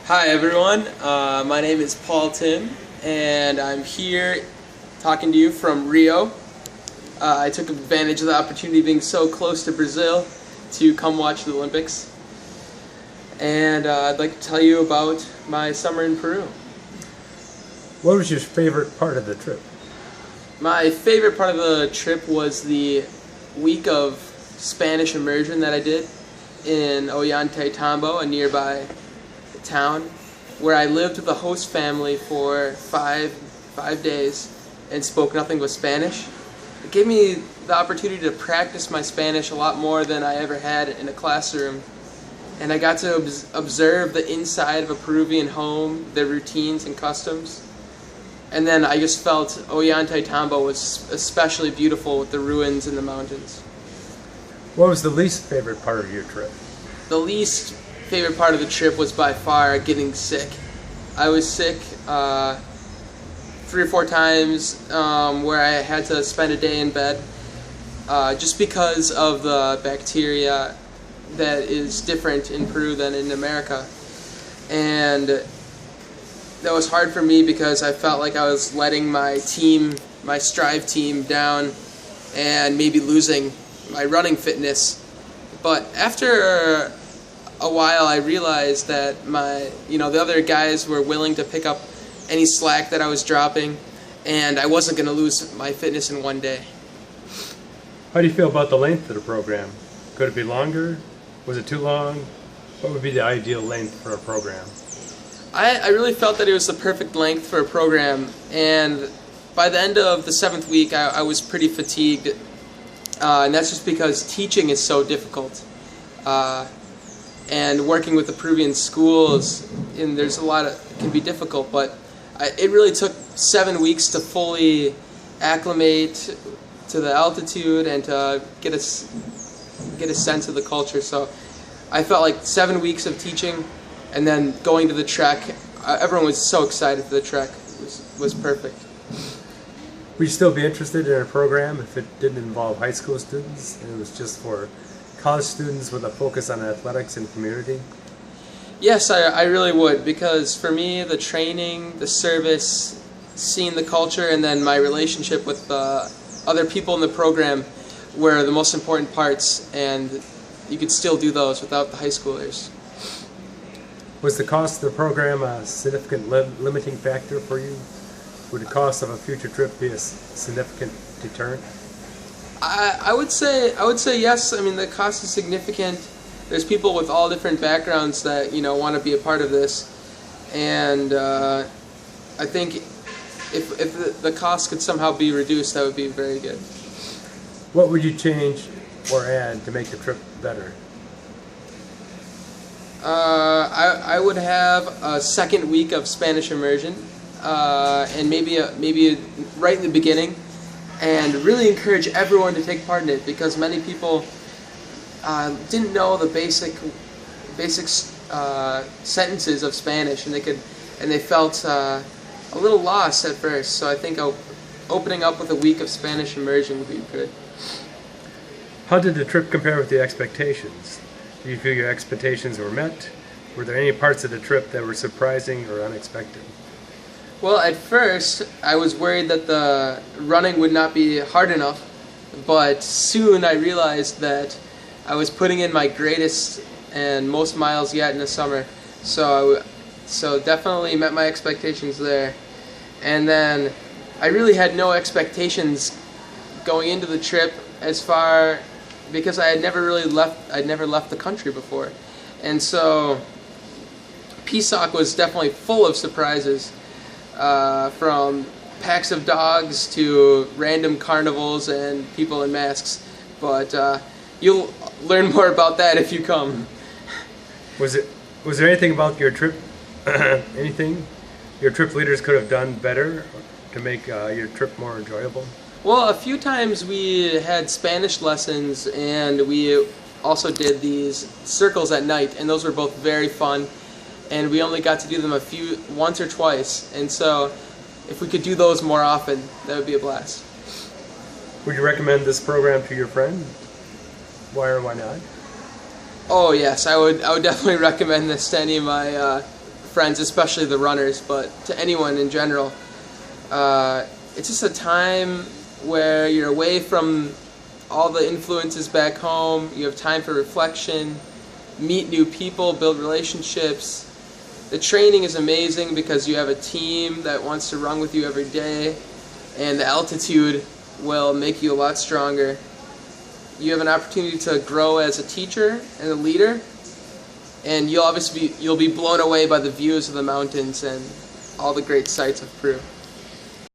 Hi everyone, my name is Paul Tim and I'm here talking to you from Rio. I took advantage of the opportunity of being so close to Brazil to come watch the Olympics. And I'd like to tell you about my summer in Peru. What was your favorite part of the trip? My favorite part of the trip was the week of Spanish immersion that I did in Ollantaytambo, a nearby town, where I lived with a host family for five days and spoke nothing but Spanish. It gave me the opportunity to practice my Spanish a lot more than I ever had in a classroom. And I got to observe the inside of a Peruvian home, their routines and customs. And then I just felt Ollantaytambo was especially beautiful with the ruins in the mountains. What was the least favorite part of your trip? The least favorite part of the trip was by far getting sick. I was sick 3 or 4 times where I had to spend a day in bed just because of the bacteria that is different in Peru than in America. And that was hard for me because I felt like I was letting my team, my Strive team, down and maybe losing my running fitness. But after a while I realized that the other guys were willing to pick up any slack that I was dropping, and I wasn't going to lose my fitness in one day. How do you feel about the length of the program? Could it be longer? Was it too long? What would be the ideal length for a program? I really felt that it was the perfect length for a program, and by the end of the 7th week I was pretty fatigued, and that's just because teaching is so difficult. And working with the Peruvian schools, and there's a lot of, can be difficult, but it really took 7 weeks to fully acclimate to the altitude and to get a sense of the culture. So I felt like 7 weeks of teaching and then going to the trek. Everyone was so excited for the trek. It was perfect. Would you still be interested in a program if it didn't involve high school students and it was just for college students with a focus on athletics and community? Yes, I really would, because for me the training, the service, seeing the culture, and then my relationship with other people in the program were the most important parts, and you could still do those without the high schoolers. Was the cost of the program a significant limiting factor for you? Would the cost of a future trip be a significant deterrent? I would say yes. I mean, the cost is significant. There's people with all different backgrounds that want to be a part of this, and I think if the cost could somehow be reduced, that would be very good. What would you change or add to make the trip better? I would have a 2nd week of Spanish immersion, and maybe right in the beginning, and really encourage everyone to take part in it, because many people didn't know the basic sentences of Spanish, and they felt a little lost at first. So I think opening up with a week of Spanish immersion would be good. How did the trip compare with the expectations? Do you feel your expectations were met? Were there any parts of the trip that were surprising or unexpected? Well, at first I was worried that the running would not be hard enough, but soon I realized that I was putting in my greatest and most miles yet in the summer, so definitely met my expectations there. And then I really had no expectations going into the trip because I'd never left the country before, and so PSOC was definitely full of surprises. From packs of dogs to random carnivals and people in masks, but you'll learn more about that if you come. Was there anything about your trip, anything your trip leaders could have done better to make your trip more enjoyable? Well, a few times we had Spanish lessons, and we also did these circles at night, and those were both very fun. And we only got to do them once or twice, and so if we could do those more often, that would be a blast. Would you recommend this program to your friend? Why or why not? Oh yes, I would definitely recommend this to any of my friends, especially the runners, but to anyone in general. It's just a time where you're away from all the influences back home. You have time for reflection, meet new people, build relationships. The training is amazing because you have a team that wants to run with you every day, and the altitude will make you a lot stronger. You have an opportunity to grow as a teacher and a leader, and you'll be blown away by the views of the mountains and all the great sights of Peru.